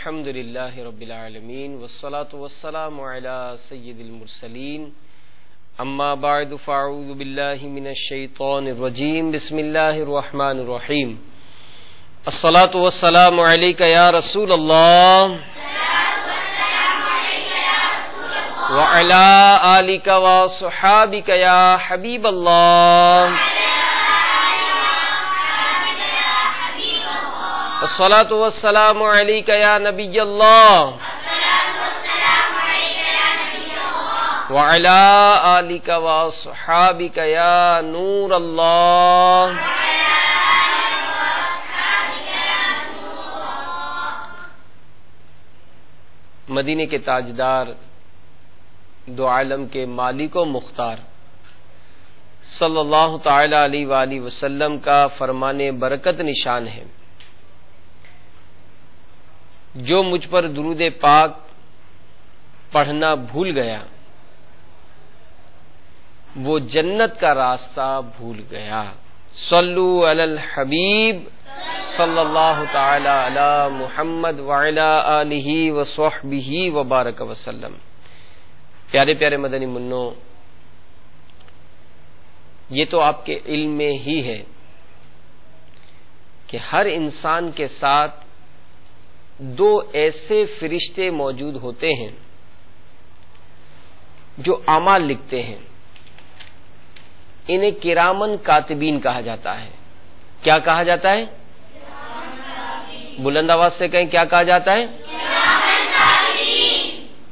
الحمد للہ رب العالمین والصلاة والسلام علی سید المرسلین اما بعد فاعوذ باللہ من الشیطان الرجیم بسم اللہ الرحمن الرحیم الصلاة والسلام علیک یا رسول اللہ وعلی آلک وصحابک یا حبیب اللہ الصلاة والسلام علیک یا نبی اللہ وعلی آلک وصحابک یا نور اللہ. مدینے کے تاجدار، دو عالم کے مالک و مختار صلی اللہ تعالی علیہ وآلہ وسلم کا فرمان برکت نشان ہے، جو مجھ پر درود پاک پڑھنا بھول گیا وہ جنت کا راستہ بھول گیا. صلو علی الحبیب صلی اللہ تعالی علی محمد وعلی آلہ وصحبہ وبارک وسلم. پیارے پیارے مدنی منوں، یہ تو آپ کے علم میں ہی ہے کہ ہر انسان کے ساتھ دو ایسے فرشتے موجود ہوتے ہیں جو اعمال لکھتے ہیں. انہیں کرامن کاتبین کہا جاتا ہے. کیا کہا جاتا ہے؟ بلند آواز سے کہیں، کیا کہا جاتا ہے؟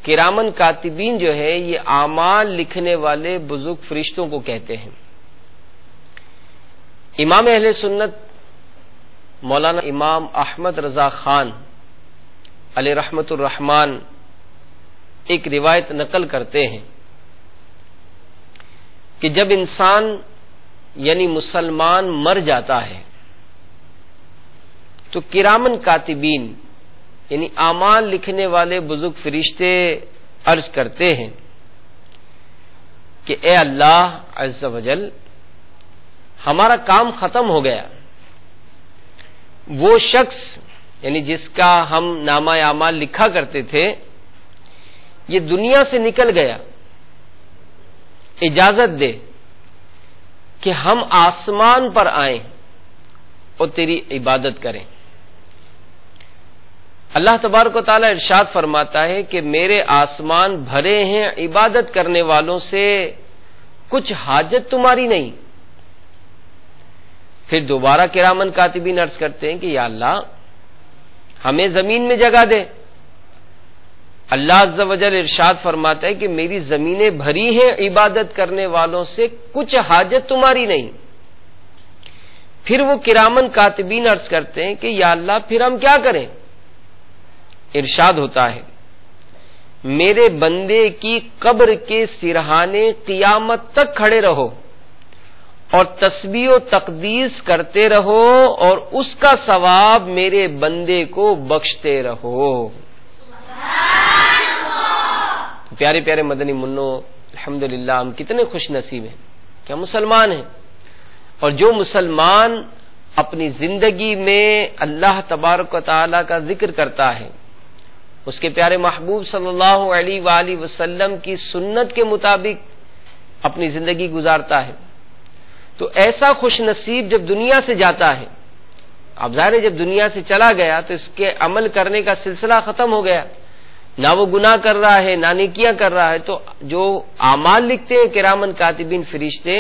کرامن کاتبین جو ہے یہ اعمال لکھنے والے بزرگ فرشتوں کو کہتے ہیں. امام اہل سنت مولانا امام احمد رضا خان علیہ رحمت الرحمن ایک روایت نقل کرتے ہیں کہ جب انسان یعنی مسلمان مر جاتا ہے تو کرامن کاتبین یعنی اعمال لکھنے والے بزرگ فرشتے عرض کرتے ہیں کہ اے اللہ عز و جل، ہمارا کام ختم ہو گیا. وہ شخص یعنی جس کا ہم نامہ اعمال لکھا کرتے تھے یہ دنیا سے نکل گیا، اجازت دے کہ ہم آسمان پر آئیں اور تیری عبادت کریں. اللہ تبارک و تعالی ارشاد فرماتا ہے کہ میرے آسمان بھرے ہیں عبادت کرنے والوں سے، کچھ حاجت تمہاری نہیں. پھر دوبارہ کرامن کاتبین عرض کرتے ہیں کہ یا اللہ ہمیں زمین میں جگہ دے. اللہ عز و جل ارشاد فرماتا ہے کہ میری زمینیں بھری ہیں عبادت کرنے والوں سے، کچھ حاجت تمہاری نہیں. پھر وہ کرامن کاتبین عرض کرتے ہیں کہ یا اللہ پھر ہم کیا کریں؟ ارشاد ہوتا ہے میرے بندے کی قبر کے سرہانے قیامت تک کھڑے رہو اور تسبیح و تقدیس کرتے رہو اور اس کا ثواب میرے بندے کو بخشتے رہو. پیارے پیارے مدنی منوں، الحمدللہ ہم کتنے خوش نصیب ہیں کہ ہم مسلمان ہیں. اور جو مسلمان اپنی زندگی میں اللہ تبارک و تعالی کا ذکر کرتا ہے، اس کے پیارے محبوب صلی اللہ علیہ وآلہ وسلم کی سنت کے مطابق اپنی زندگی گزارتا ہے، تو ایسا خوش نصیب جب دنیا سے جاتا ہے، اب ظاہر ہے جب دنیا سے چلا گیا تو اس کے عمل کرنے کا سلسلہ ختم ہو گیا، نہ وہ گناہ کر رہا ہے نہ نیکیاں کر رہا ہے. تو جو اعمال لکھتے ہیں کرامن کاتبین فرشتے،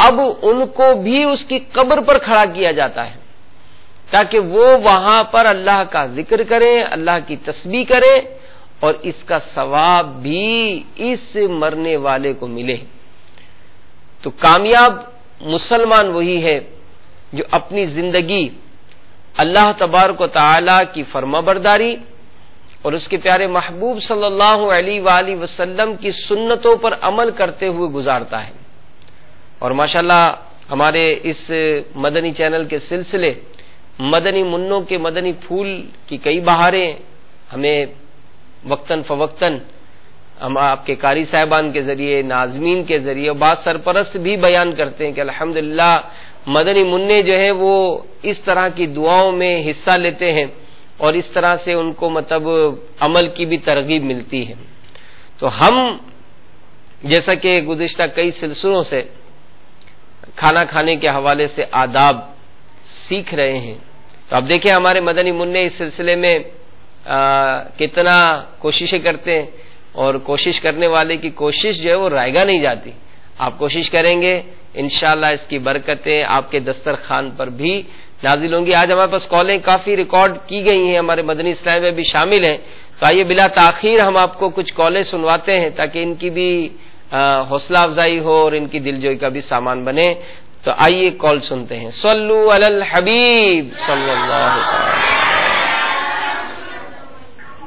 اب ان کو بھی اس کی قبر پر کھڑا کیا جاتا ہے تاکہ وہ وہاں پر اللہ کا ذکر کرے، اللہ کی تسبیح کرے اور اس کا ثواب بھی اس مرنے والے کو ملے. تو کامیاب مسلمان وہی ہے جو اپنی زندگی اللہ تبارک و تعالی کی فرما برداری اور اس کے پیارے محبوب صلی اللہ علیہ وآلہ وسلم کی سنتوں پر عمل کرتے ہوئے گزارتا ہے. اور ماشاءاللہ ہمارے اس مدنی چینل کے سلسلے مدنی منوں کے مدنی پھول کی کئی بہاریں ہمیں وقتاً فوقتاً ہم آپ کے قاری صاحبان کے ذریعے، ناظمین کے ذریعے، بعض سرپرست بھی بیان کرتے ہیں کہ الحمدللہ مدنی منع جو ہے وہ اس طرح کی دعاؤں میں حصہ لیتے ہیں اور اس طرح سے ان کو مطلب عمل کی بھی ترغیب ملتی ہے۔ تو ہم جیسا کہ گزشتہ کئی سلسلوں سے کھانا کھانے کے حوالے سے آداب سیکھ رہے ہیں، تو اب دیکھیں ہمارے مدنی منع اس سلسلے میں کتنا کوششیں کرتے ہیں، اور کوشش کرنے والے کی کوشش جو ہے وہ رائگاں نہیں جاتی۔ آپ کوشش کریں گے انشاءاللہ اس کی برکتیں آپ کے دسترخوان پر بھی نازل ہوں گی۔ آج ہمارے پاس کالیں کافی ریکارڈ کی گئی ہیں، ہمارے مدنی اسلام میں بھی شامل ہیں، تو آئیے بلا تاخیر ہم آپ کو کچھ کالیں سنواتے ہیں تاکہ ان کی بھی حوصلہ افزائی ہو اور ان کی دلجوئی کا بھی سامان بنے۔ تو آئیے کال سنتے ہیں۔ صلو علی الحبیب صلی اللہ علیہ وسلم۔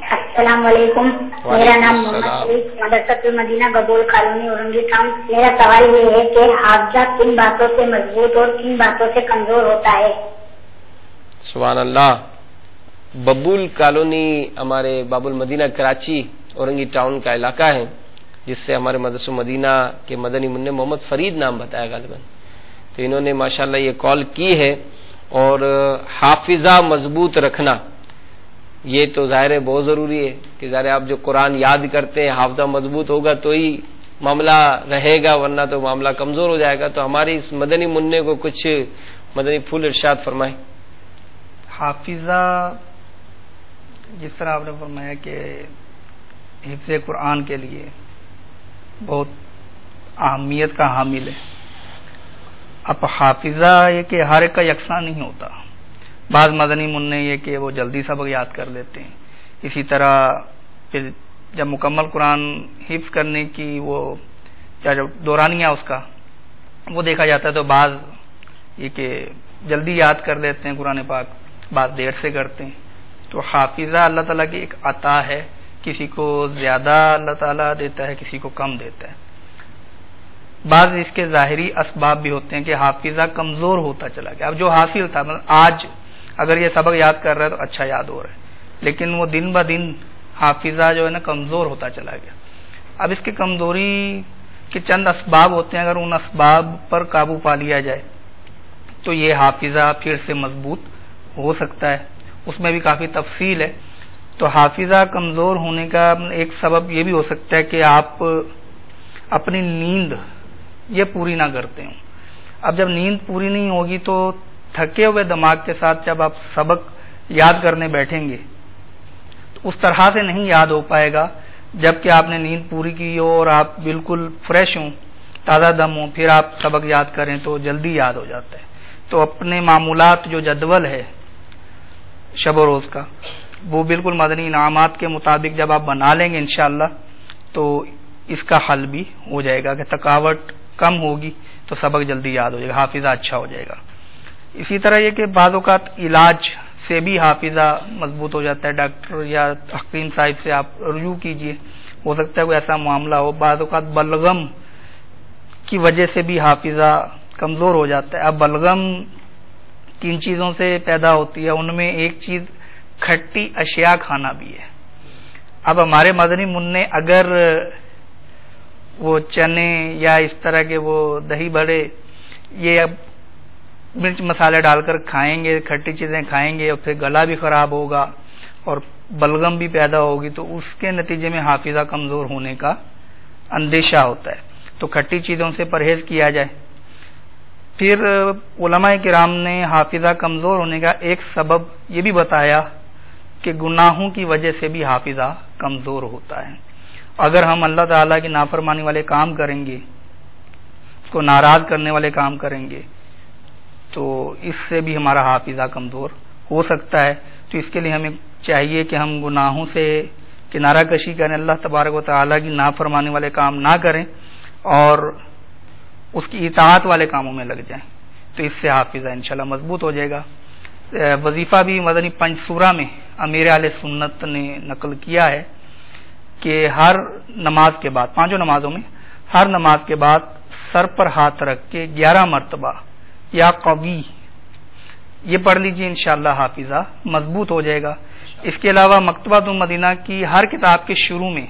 السلام علیکم، میرا نام محمد مدرسۃ المدینہ گبول کالونی اورنگی ٹاؤن۔ میرا سوال یہ ہے کہ حافظہ کن باتوں سے مضبوط اور کن باتوں سے کمزور ہوتا ہے؟ سبحان اللہ۔ ببول کالونی ہمارے باب المدینہ کراچی اورنگی ٹاؤن کا علاقہ ہے، جس سے ہمارے مدرسہ مدینہ کے مدنی منع محمد فرید نام بتایا غالباً، تو انہوں نے ماشاءاللہ یہ کال کی ہے۔ اور حافظہ مضبوط رکھنا یہ تو ظاہر ہے بہت ضروری ہے کہ ظاہر آپ جو قرآن یاد کرتے ہیں حافظہ مضبوط ہوگا تو ہی معاملہ رہے گا، ورنہ تو معاملہ کمزور ہو جائے گا۔ تو ہماری اس مدنی منع کو کچھ مدنی پھول ارشاد فرمائیں۔ حافظہ جس طرح آپ نے فرمایا کہ حفظ قرآن کے لیے بہت اہمیت کا حامل ہے۔ اب حافظہ یہ کہ ہر ایک کا یکساں نہیں ہوتا، بعض مدنی منع یہ کہ وہ جلدی سبق یاد کر لیتے ہیں، اسی طرح پھر جب مکمل قرآن حفظ کرنے کی وہ جب دورانیہ اس کا وہ دیکھا جاتا ہے تو بعض یہ کہ جلدی یاد کر لیتے ہیں قرآن پاک، بعض دیر سے کرتے ہیں۔ تو حافظہ اللہ تعالیٰ کی ایک عطا ہے، کسی کو زیادہ اللہ تعالیٰ دیتا ہے، کسی کو کم دیتا ہے۔ بعض اس کے ظاہری اسباب بھی ہوتے ہیں کہ حافظہ کمزور ہوتا چلا گیا۔ اب جو حاصل تھا مطلب آج اگر یہ سبق یاد کر رہا ہے تو اچھا یاد ہو رہا ہے، لیکن وہ دن بہ دن حافظہ جو ہے نا کمزور ہوتا چلا گیا۔ اب اس کی کمزوری کے چند اسباب ہوتے ہیں، اگر ان اسباب پر قابو پا لیا جائے تو یہ حافظہ پھر سے مضبوط ہو سکتا ہے۔ اس میں بھی کافی تفصیل ہے۔ تو حافظہ کمزور ہونے کا ایک سبب یہ بھی ہو سکتا ہے کہ آپ اپنی نیند یہ پوری نہ کرتے ہوں۔ اب جب نیند پوری نہیں ہوگی تو تھکے ہوئے دماغ کے ساتھ جب آپ سبق یاد کرنے بیٹھیں گے تو اس طرح سے نہیں یاد ہو پائے گا جبکہ آپ نے نیند پوری کی ہو اور آپ بالکل فریش ہوں، تازہ دم ہوں، پھر آپ سبق یاد کریں تو جلدی یاد ہو جاتا ہے۔ تو اپنے معمولات جو جدول ہے شب و روز کا وہ بالکل مدنی انعامات کے مطابق جب آپ بنا لیں گے انشاءاللہ تو اس کا حل بھی ہو جائے گا کہ تھکاوٹ کم ہوگی تو سبق جلدی یاد ہو جائے گا، حافظہ اچھا ہو جائے گا۔ اسی طرح یہ کہ بعض اوقات علاج سے بھی حافظہ مضبوط ہو جاتا ہے، ڈاکٹر یا حکیم صاحب سے آپ رجوع کیجئے، ہو سکتا ہے کوئی ایسا معاملہ ہو۔ بعض اوقات بلغم کی وجہ سے بھی حافظہ کمزور ہو جاتا ہے۔ اب بلغم کن چیزوں سے پیدا ہوتی ہے، ان میں ایک چیز کھٹی اشیاء کھانا بھی ہے۔ اب ہمارے مدنی منع اگر وہ چنے یا اس طرح کے وہ دہی بڑے یہ اب مرچ مسالے ڈال کر کھائیں گے، کھٹی چیزیں کھائیں گے اور پھر گلا بھی خراب ہوگا اور بلغم بھی پیدا ہوگی تو اس کے نتیجے میں حافظہ کمزور ہونے کا اندیشہ ہوتا ہے۔ تو کھٹی چیزوں سے پرہیز کیا جائے۔ پھر علماء کرام نے حافظہ کمزور ہونے کا ایک سبب یہ بھی بتایا کہ گناہوں کی وجہ سے بھی حافظہ کمزور ہوتا ہے۔ اگر ہم اللہ تعالیٰ کی نافرمانی والے کام کریں گے، اس کو ناراض کرنے والے کام کریں گے تو اس سے بھی ہمارا حافظہ کمزور ہو سکتا ہے۔ تو اس کے لیے ہمیں چاہیے کہ ہم گناہوں سے کنارہ کشی کریں، اللہ تبارک و تعالیٰ کی نافرمانی والے کام نہ کریں اور اس کی اطاعت والے کاموں میں لگ جائیں، تو اس سے حافظہ انشاءاللہ مضبوط ہو جائے گا۔ وظیفہ بھی مدنی پنج سورہ میں امیر اہل سنت نے نقل کیا ہے کہ ہر نماز کے بعد، پانچوں نمازوں میں ہر نماز کے بعد سر پر ہاتھ رکھ کے 11 مرتبہ یا قوی یہ پڑھ لیجیے، انشاءاللہ حافظہ مضبوط ہو جائے گا۔ اس کے علاوہ مکتبۃ المدینہ کی ہر کتاب کے شروع میں،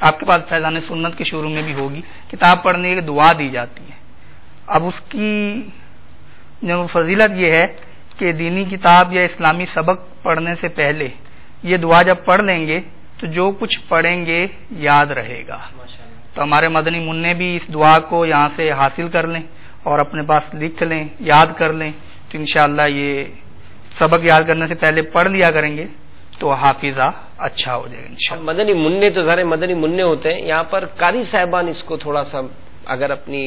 آپ کے پاس فیضان سنت کے شروع میں بھی ہوگی، کتاب پڑھنے کی دعا دی جاتی ہے۔ اب اس کی جو فضیلت یہ ہے کہ دینی کتاب یا اسلامی سبق پڑھنے سے پہلے یہ دعا جب پڑھ لیں گے تو جو کچھ پڑھیں گے یاد رہے گا. تو ہمارے مدنی منع بھی اس دعا کو یہاں سے حاصل کر لیں اور اپنے پاس لکھ لیں، یاد کر لیں، تو انشاءاللہ یہ سبق یاد کرنے سے پہلے پڑھ لیا کریں گے تو حافظہ اچھا ہو جائے گا انشاءاللہ. مدنی منع تو ذرا مدنی منع ہوتے ہیں، یہاں پر قاری صاحبان اس کو تھوڑا سا اگر اپنی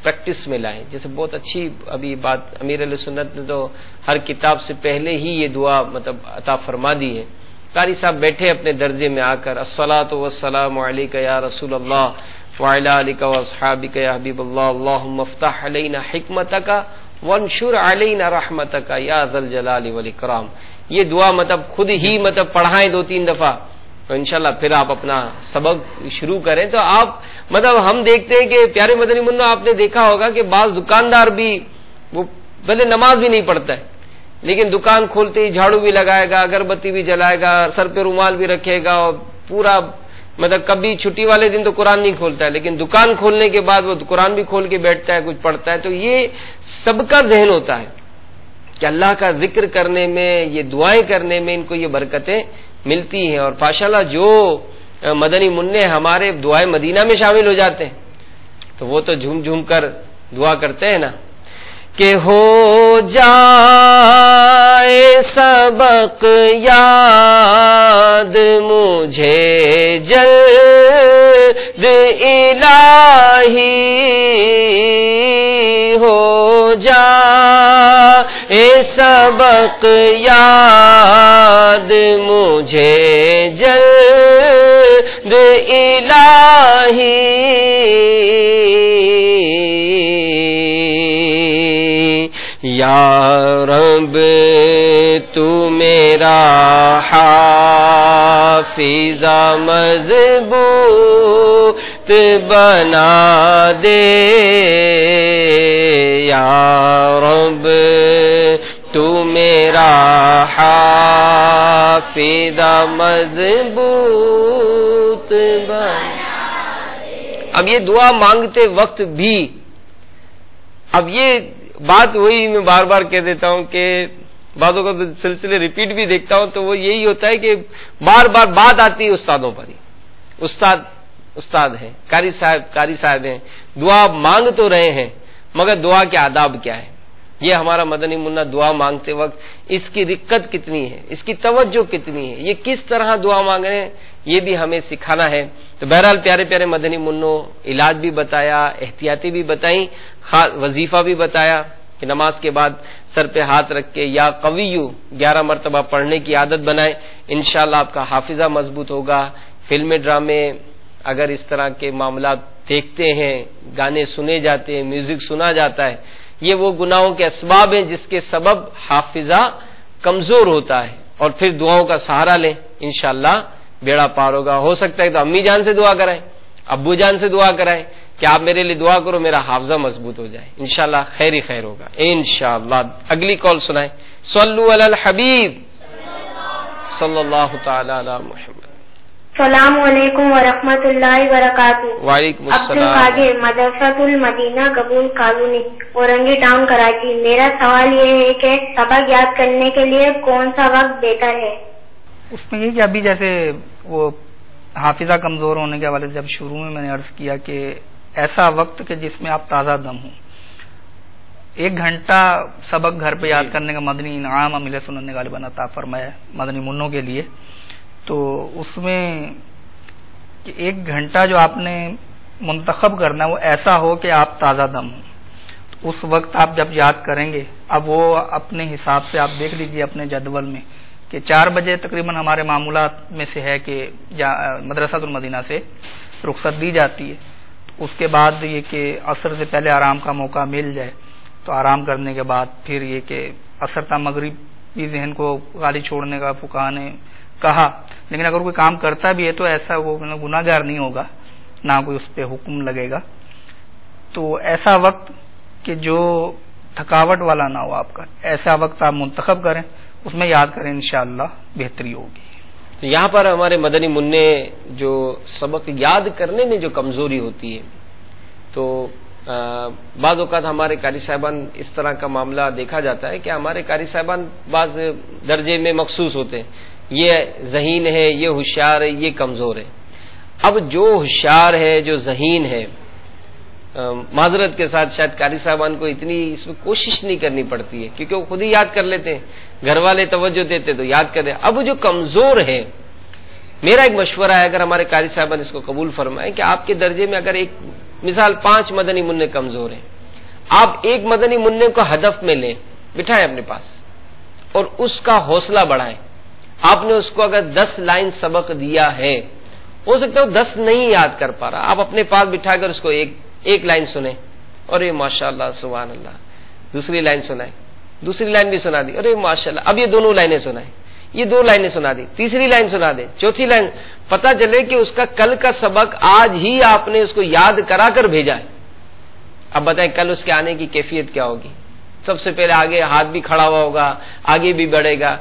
پریکٹس میں لائیں، جیسے بہت اچھی ابھی بات امیر علیہ سنت نے تو ہر کتاب سے پہلے ہی یہ دعا مطلب عطا فرما دی ہے. قاری صاحب بیٹھے اپنے درجے میں آ کر الصلاۃ والسلام علیک یا رسول اللہ وعلی آلک واصحابک یا حبیب اللہ اللہم افتح علینا حکمتک وانشر علینا رحمتک یا ذا الجلال والاکرام. یہ دعا مطلب خود ہی مطلب پڑھائیں 2-3 دفعہ تو انشاءاللہ پھر آپ اپنا سبق شروع کریں. تو آپ مطلب ہم دیکھتے ہیں کہ پیارے مدنی منع آپ نے دیکھا ہوگا کہ بعض دکاندار بھی وہ پہلے نماز بھی نہیں پڑھتا ہے لیکن دکان کھولتے ہی جھاڑو بھی لگائے گا، اگربتی بھی جلائے گا، سر پہ رومال بھی رکھے گا اور پورا مطلب کبھی چھٹی والے دن تو قرآن نہیں کھولتا ہے لیکن دکان کھولنے کے بعد وہ قرآن بھی کھول کے بیٹھتا ہے، کچھ پڑھتا ہے. تو یہ سب کا ذہن ہوتا ہے کہ اللہ کا ذکر کرنے میں، یہ دعائیں کرنے میں ان کو یہ برکتیں ملتی ہیں. اور ماشاءاللہ جو مدنی منع ہمارے دعائیں مدینہ میں شامل ہو جاتے ہیں تو وہ تو جھوم جھوم کر دعا کرتے ہیں نا کہ ہو جائے سبق یاد مجھے جلد الہی، ہو جائے سبق یاد مجھے جلد الہی، یا رب تو میرا حافظ مضبوط بنا دے، یا رب تو میرا حافظ مضبوط بنا دے. اب یہ دعا مانگتے وقت بھی اب یہ بات وہی میں بار بار کہہ دیتا ہوں کہ بعضوں کا سلسلے ریپیٹ بھی دیکھتا ہوں تو وہ یہی ہوتا ہے کہ بار بار بات آتی ہے استادوں پر ہی. استاد ہیں، قاری صاحب ہیں، دعا مانگ تو رہے ہیں مگر دعا کے آداب کیا ہے؟ یہ ہمارا مدنی منع دعا مانگتے وقت اس کی رقت کتنی ہے، اس کی توجہ کتنی ہے، یہ کس طرح دعا مانگ رہے ہیں یہ بھی ہمیں سکھانا ہے. تو بہرحال پیارے پیارے مدنی منوں علاج بھی بتایا، احتیاطی بھی بتائیں، وظیفہ بھی بتایا کہ نماز کے بعد سر پہ ہاتھ رکھ کے یا قویو 11 مرتبہ پڑھنے کی عادت بنائیں. انشاءاللہ آپ کا حافظہ مضبوط ہوگا. فلمیں ڈرامے اگر اس طرح کے معاملات دیکھتے ہیں، گانے سنے جاتے ہیں، میوزک سنا جاتا ہے، یہ وہ گناہوں کے اسباب ہیں جس کے سبب حافظہ کمزور ہوتا ہے. اور پھر دعاؤں کا سہارا لیں، انشاءاللہ بیڑا پار ہوگا. ہو سکتا ہے تو امی جان سے دعا کرائیں، ابو جان سے دعا کرائیں کہ آپ میرے لیے دعا کرو میرا حافظہ مضبوط ہو جائے. انشاءاللہ خیر ہی خیر ہوگا انشاءاللہ. اگلی کال سنائیں. صلو علی الحبیب صلی اللہ تعالی علی محمد. السلام علیکم ورحمۃ اللہ وبرکاتہ. وعلیکم عبد السلام. القادر، مدرسۃ المدینہ قبول کالونی، اورنگی ٹاؤن کراچی. میرا سوال یہ ہے کہ سبق یاد کرنے کے لیے کون سا وقت بہتر ہے؟ اس میں یہ کہ ابھی جیسے وہ حافظہ کمزور ہونے کے حوالے سے جب شروع میں نے عرض کیا کہ ایسا وقت کہ جس میں آپ تازہ دم ہوں. 1 گھنٹہ سبق گھر پہ یاد کرنے کا مدنی انعام امیر سنت نے غالباً عطا فرمایا ہے مدنی منوں کے لیے. تو اس میں 1 گھنٹہ جو آپ نے منتخب کرنا ہے وہ ایسا ہو کہ آپ تازہ دم ہوں. اس وقت آپ جب یاد کریں گے، اب وہ اپنے حساب سے آپ دیکھ لیجئے اپنے جدول میں کہ 4 بجے تقریباً ہمارے معمولات میں سے ہے کہ مدرسۃ المدینہ سے رخصت دی جاتی ہے. اس کے بعد یہ کہ عصر سے پہلے آرام کا موقع مل جائے تو آرام کرنے کے بعد پھر یہ کہ عصر تا مغرب بھی ذہن کو خالی چھوڑنے کا فقہاء نے کہا. لیکن اگر کوئی کام کرتا بھی ہے تو ایسا وہ گناہ گار نہیں ہوگا، نہ کوئی اس پہ حکم لگے گا. تو ایسا وقت کہ جو تھکاوٹ والا نہ ہو آپ کا، ایسا وقت آپ منتخب کریں، اس میں یاد کریں، انشاءاللہ بہتری ہوگی. تو یہاں پر ہمارے مدنی منع جو سبق یاد کرنے میں جو کمزوری ہوتی ہے تو بعض اوقات ہمارے قاری صاحبان اس طرح کا معاملہ دیکھا جاتا ہے کہ ہمارے قاری صاحبان بعض درجے میں مخصوص ہوتے ہیں، یہ ذہین ہے، یہ ہوشیار ہے، یہ کمزور ہے۔ اب جو ہوشیار ہے، جو ذہین ہے، معذرت کے ساتھ شاید قاری صاحبان کو اتنی اس میں کوشش نہیں کرنی پڑتی ہے کیونکہ وہ خود ہی یاد کر لیتے ہیں، گھر والے توجہ دیتے تو یاد کر دیں۔ اب جو کمزور ہے، میرا ایک مشورہ ہے، اگر ہمارے قاری صاحبان اس کو قبول فرمائیں کہ آپ کے درجے میں اگر ایک مثال 5 مدنی منع کمزور ہیں، آپ ایک مدنی منع کو ہدف میں لیں، بٹھائیں اپنے پاس اور اس کا حوصلہ بڑھائیں۔ آپ نے اس کو اگر 10 لائن سبق دیا ہے، ہو سکتا ہے وہ 10 نہیں یاد کر پا رہا، آپ اپنے پاس بٹھا کر اس کو ایک لائن سنیں، ارے ماشاءاللہ سبحان اللہ، دوسری لائن سنائیں، دوسری لائن بھی سنا دی، ارے ماشاءاللہ، اب یہ دونوں لائنیں سنائیں، یہ 2 لائنیں سنا دی، تیسری لائن سنا دے، چوتھی لائن، پتہ چلے کہ اس کا کل کا سبق آج ہی آپ نے اس کو یاد کرا کر بھیجا ہے۔ اب بتائیں کل اس کے آنے کی کیفیت کیا ہوگی؟ سب سے پہلے آگے ہاتھ بھی کھڑا ہوا ہوگا، آگے بھی بڑھے گا۔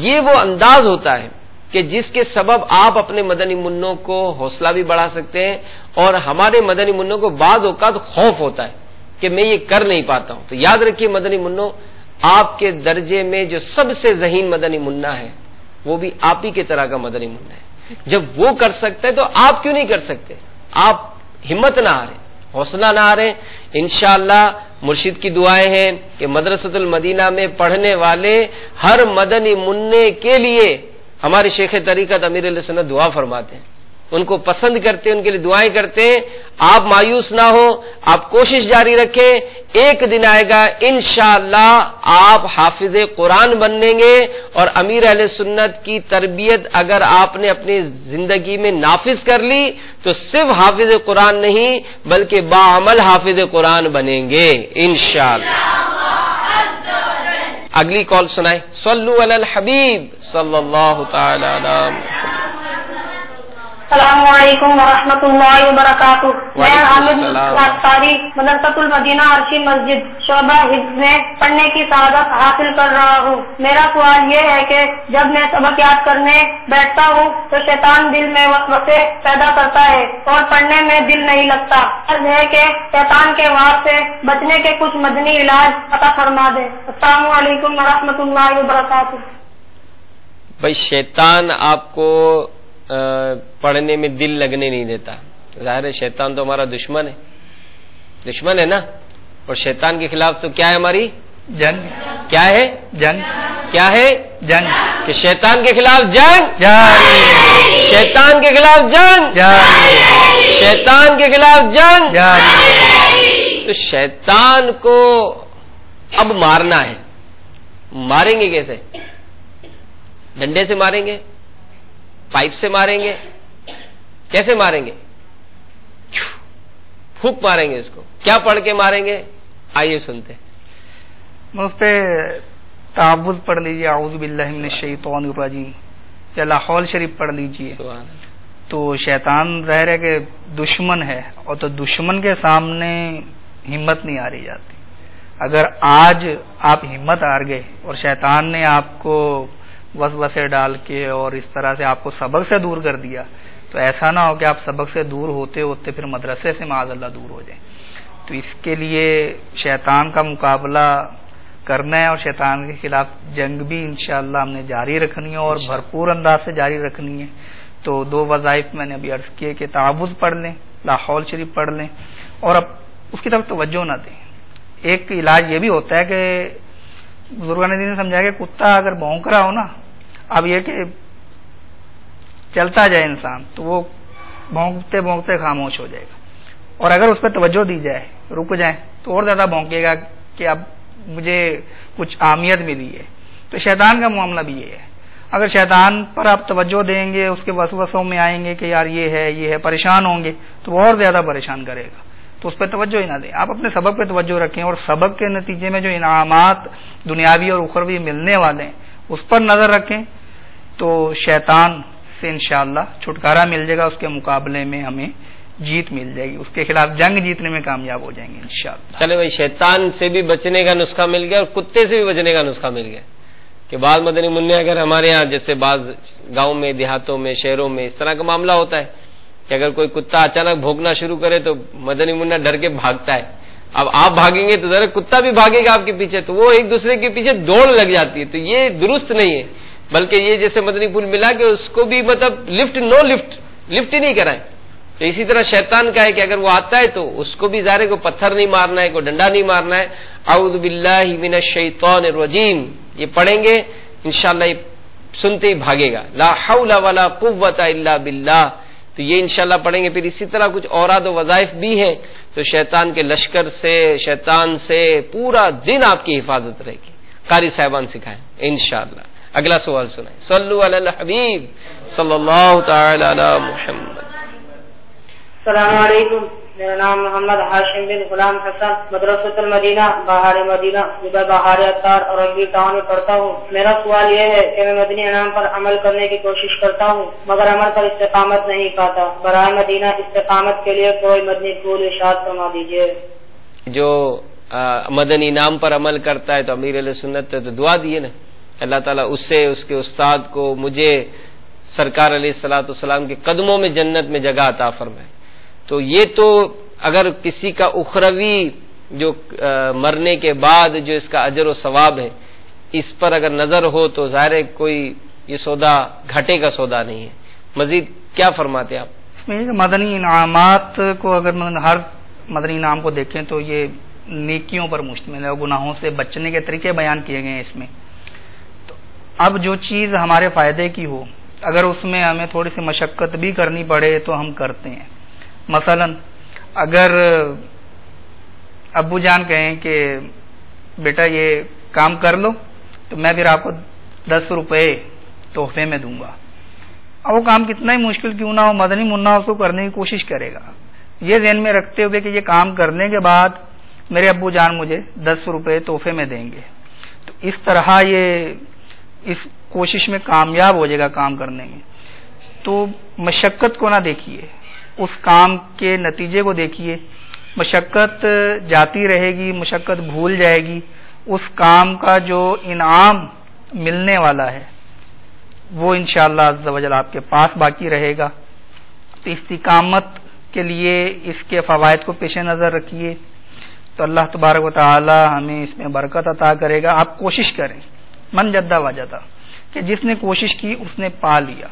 یہ وہ انداز ہوتا ہے کہ جس کے سبب آپ اپنے مدنی منوں کو حوصلہ بھی بڑھا سکتے ہیں، اور ہمارے مدنی منوں کو بعض اوقات خوف ہوتا ہے کہ میں یہ کر نہیں پاتا ہوں۔ تو یاد رکھیے مدنی منوں، آپ کے درجے میں جو سب سے ذہین مدنی منا ہے وہ بھی آپ ہی کی طرح کا مدنی منا ہے۔ جب وہ کر سکتے تو آپ کیوں نہیں کر سکتے؟ آپ ہمت نہ ہاریں، حوصلہ نہ ہاریں۔ انشاءاللہ مرشد کی دعائیں ہیں کہ مدرسۃ المدینہ میں پڑھنے والے ہر مدنی منع کے لیے ہمارے شیخ طریقت امیر علیہ سنت دعا فرماتے ہیں، ان کو پسند کرتے ہیں، ان کے لیے دعائیں کرتے ہیں۔ آپ مایوس نہ ہو، آپ کوشش جاری رکھیں، ایک دن آئے گا انشاءاللہ آپ حافظ قرآن بنیں گے، اور امیر اہل سنت کی تربیت اگر آپ نے اپنی زندگی میں نافذ کر لی تو صرف حافظ قرآن نہیں بلکہ باعمل حافظ قرآن بنیں گے انشاءاللہ۔ اگلی کال سنائیں، صلو علی الحبیب صلی اللہ تعالی علی محمد۔ السلام علیکم ورحمۃ اللہ وبرکاتہ۔ میں حامد افطاری مدرسۃ المدینہ عرشی مسجد شعبہ حفظ میں پڑھنے کی سعادت حاصل کر رہا ہوں۔ میرا سوال یہ ہے کہ جب میں سبق یاد کرنے بیٹھتا ہوں تو شیطان دل میں وسوسے پیدا کرتا ہے اور پڑھنے میں دل نہیں لگتا۔ عرض ہے کہ شیطان کے وار سے بچنے کے کچھ مدنی علاج عطا فرما دے۔ السلام علیکم ورحمۃ اللہ وبرکاتہ۔ بھائی شیطان آپ کو پڑھنے میں دل لگنے نہیں دیتا، ظاہر ہے شیطان تو ہمارا دشمن ہے نا، اور شیطان کے خلاف تو کیا ہے ہماری جنگ، کیا ہے جنگ، کیا ہے جنگ، کہ شیطان کے خلاف جنگ، شیطان کے خلاف جنگ، شیطان کے خلاف جنگ۔ تو شیطان کو اب مارنا ہے، ماریں گے کیسے؟ ڈنڈے سے ماریں گے، پائپ سے ماریں گے، کیسے ماریں گے؟ پھونک ماریں گے اس کو، کیا پڑھ کے ماریں گے؟ آئیے سنتے ہیں۔ مفتے تعوذ پڑھ لیجیے، اعوذ باللہ من الشیطان الرجیم، یا لاحول شریف پڑھ لیجیے۔ تو شیطان ظاہر ہے کہ دشمن ہے، اور تو دشمن کے سامنے ہمت نہیں ہاری جاتی۔ اگر آج آپ ہمت ہار گئے اور شیطان نے آپ کو وسوسے ڈال کے اور اس طرح سے آپ کو سبق سے دور کر دیا، تو ایسا نہ ہو کہ آپ سبق سے دور ہوتے ہوتے پھر مدرسے سے معاذ اللہ دور ہو جائیں۔ تو اس کے لیے شیطان کا مقابلہ کرنا ہے، اور شیطان کے خلاف جنگ بھی انشاءاللہ ہم نے جاری رکھنی ہے اور بھرپور انداز سے جاری رکھنی ہے۔ تو 2 وظائف میں نے ابھی عرض کیے کہ تعوذ پڑھ لیں، لاحول شریف پڑھ لیں، اور اب اس کی طرف توجہ نہ دیں۔ ایک علاج یہ بھی ہوتا ہے کہ بزرگان دین نے سمجھایا کہ کتا اگر بھونک رہا ہو نا، اب یہ کہ چلتا جائے انسان تو وہ بھونکتے بھونکتے خاموش ہو جائے گا، اور اگر اس پہ توجہ دی جائے، رک جائیں، تو اور زیادہ بھونکے گا کہ اب مجھے کچھ اہمیت ملی ہے۔ تو شیطان کا معاملہ بھی یہ ہے، اگر شیطان پر آپ توجہ دیں گے، اس کے وسوسوں میں آئیں گے کہ یار یہ ہے، پریشان ہوں گے، تو وہ اور زیادہ پریشان کرے گا، تو اس پہ توجہ ہی نہ دیں۔ آپ اپنے سبق پہ توجہ رکھیں، اور سبق کے نتیجے میں جو انعامات دنیاوی اور اخروی ملنے والے ہیں اس پر نظر رکھیں، تو شیطان سے انشاءاللہ چھٹکارا مل جائے گا، اس کے مقابلے میں ہمیں جیت مل جائے گی، اس کے خلاف جنگ جیتنے میں کامیاب ہو جائیں گے انشاءاللہ۔ چلے بھائی، شیطان سے بھی بچنے کا نسخہ مل گیا اور کتے سے بھی بچنے کا نسخہ مل گیا کہ بعض مدنی منع اگر ہمارے ہاں جیسے بعض گاؤں میں، دیہاتوں میں، شہروں میں اس طرح کا معاملہ ہوتا ہے کہ اگر کوئی کتا اچانک بھونکنا شروع کرے تو مدنی منع ڈر کے بھاگتا ہے اب آپ بھاگیں گے تو ذرا کتا بھی بھاگے گا آپ کے پیچھے، تو وہ ایک دوسرے کے پیچھے دوڑ لگ جاتی ہے، تو یہ درست نہیں ہے، بلکہ یہ جیسے مدنی پھول ملا کے اس کو بھی مطلب لفٹ ہی نہیں کرائے. تو اسی طرح شیطان کا ہے کہ اگر وہ آتا ہے تو اس کو بھی ظاہر کو پتھر نہیں مارنا ہے، کوئی ڈنڈا نہیں مارنا ہے. اعوذ باللہ من الشیطان الرجیم یہ پڑھیں گے انشاءاللہ یہ سنتے ہی بھاگے گا. لا حول ولا قوت الا باللہ، تو یہ انشاءاللہ پڑھیں گے. پھر اسی طرح کچھ اوراد و وظائف بھی ہیں، تو شیطان کے لشکر سے، شیطان سے پورا دن آپ کی حفاظت رہے گی. قاری صاحبان سکھائیں انشاءاللہ. اگلا سوال سنائیں. صلو علی الحبیب صلی اللہ تعالی علی محمد. السلام علیکم، میرا نام محمد ہاشم بن غلام حسن، مدرسۃ المدینہ بہار مدینہ صوبہ بہار اتار اور رنگی ٹاؤن میں پڑھتا ہوں. میرا سوال یہ ہے کہ میں مدنی انعام پر عمل کرنے کی کوشش کرتا ہوں مگر عمل پر استقامت نہیں پاتا. برائے مدینہ استقامت کے لیے کوئی مدنی پھول ارشاد فرما دیجیے. جو مدنی انعام پر عمل کرتا ہے تو امیر علیہ سنت تو دعا دیے نا، اللہ تعالیٰ اسے، اس کے استاد کو، مجھے سرکار علیہ الصلوۃ والسلام کے قدموں میں جنت میں جگہ عطا فرمائے. تو یہ تو اگر کسی کا اخروی جو مرنے کے بعد جو اس کا اجر و ثواب ہے اس پر اگر نظر ہو تو ظاہر ہے کوئی یہ سودا گھاٹے کا سودا نہیں ہے. مزید کیا فرماتے آپ؟ اس میں مدنی انعامات کو اگر ہر مدنی انعام کو دیکھیں تو یہ نیکیوں پر مشتمل ہے اور گناہوں سے بچنے کے طریقے بیان کیے گئے ہیں اس میں. تو اب جو چیز ہمارے فائدے کی ہو اگر اس میں ہمیں تھوڑی سی مشقت بھی کرنی پڑے تو ہم کرتے ہیں. مثلا اگر ابو جان کہیں کہ بیٹا یہ کام کر لو تو میں پھر آپ کو 10 روپے تحفے میں دوں گا. اب وہ کام کتنا ہی مشکل کیوں نہ ہو، مدنی منا اس کو کرنے کی کوشش کرے گا، یہ ذہن میں رکھتے ہوئے کہ یہ کام کرنے کے بعد میرے ابو جان مجھے 10 روپے تحفے میں دیں گے. تو اس طرح یہ اس کوشش میں کامیاب ہو جائے گا کام کرنے میں. تو مشقت کو نہ دیکھیے، اس کام کے نتیجے کو دیکھیے. مشقت جاتی رہے گی، مشقت بھول جائے گی، اس کام کا جو انعام ملنے والا ہے وہ انشاءاللہ عز و جل آپ کے پاس باقی رہے گا. تو استقامت کے لیے اس کے فوائد کو پیش نظر رکھیے تو اللہ تبارک و تعالی ہمیں اس میں برکت عطا کرے گا. آپ کوشش کریں، من جدہ وجدہ، کہ جس نے کوشش کی اس نے پا لیا.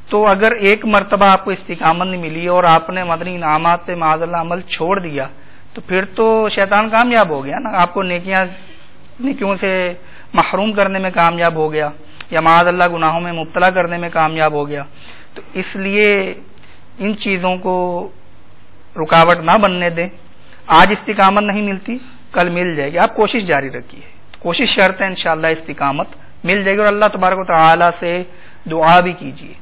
تو اگر ایک مرتبہ آپ کو استقامت نہیں ملی اور آپ نے مدنی انعامات پہ معاذ اللہ عمل چھوڑ دیا تو پھر تو شیطان کامیاب ہو گیا نا، آپ کو نیکیوں سے محروم کرنے میں کامیاب ہو گیا یا معاذ اللہ گناہوں میں مبتلا کرنے میں کامیاب ہو گیا. تو اس لیے ان چیزوں کو رکاوٹ نہ بننے دیں. آج استقامت نہیں ملتی، کل مل جائے گی. آپ کوشش جاری رکھیے، کوشش شرط ہے انشاءاللہ استقامت مل جائے گی. اور اللہ تبارک و تعالی سے دعا بھی کیجیے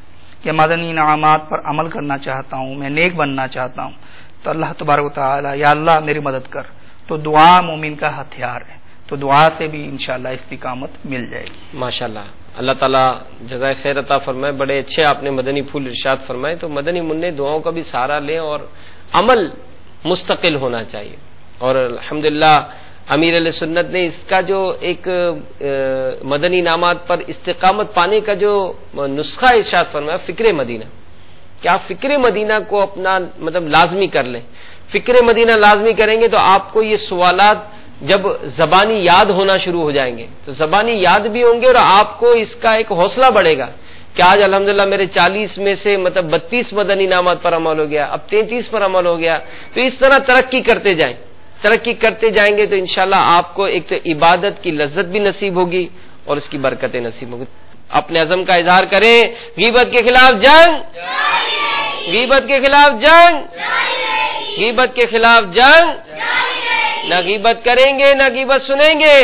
کہ مدنی انعامات پر عمل کرنا چاہتا ہوں، میں نیک بننا چاہتا ہوں. تو اللہ تبارک و تعالی یا اللہ میری مدد کر. تو دعا مومن کا ہتھیار ہے، تو دعا سے بھی انشاءاللہ استقامت مل جائے گی. ماشاءاللہ، اللہ تعالیٰ جزائے خیر عطا فرمائے. بڑے اچھے آپ نے مدنی پھول ارشاد فرمائے. تو مدنی منع دعاؤں کا بھی سہارا لیں اور عمل مستقل ہونا چاہیے. اور الحمدللہ امیر علیہ سنت نے اس کا جو ایک مدنی انعامات پر استقامت پانے کا جو نسخہ ارشاد فرمایا، فکر مدینہ، کہ آپ فکر مدینہ کو اپنا مطلب لازمی کر لیں. فکر مدینہ لازمی کریں گے تو آپ کو یہ سوالات جب زبانی یاد ہونا شروع ہو جائیں گے تو زبانی یاد بھی ہوں گے اور آپ کو اس کا ایک حوصلہ بڑھے گا کہ آج الحمدللہ میرے 40 میں سے مطلب 32 مدنی انعامات پر عمل ہو گیا، اب 33 پر عمل ہو گیا. تو اس طرح ترقی کرتے جائیں گے تو انشاءاللہ آپ کو ایک تو عبادت کی لذت بھی نصیب ہوگی اور اس کی برکتیں نصیب ہوگی. اپنے عزم کا اظہار کریں، غیبت کے خلاف جنگ، غیبت کے خلاف جنگ، غیبت کے خلاف جنگ. نہ غیبت کریں گے نہ غیبت سنیں گے.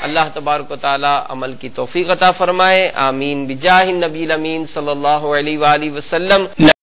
اللہ تبارک و تعالی عمل کی توفیق عطا فرمائے. آمین بجاہ النبی الامین صلی اللہ علیہ وآلہ وسلم.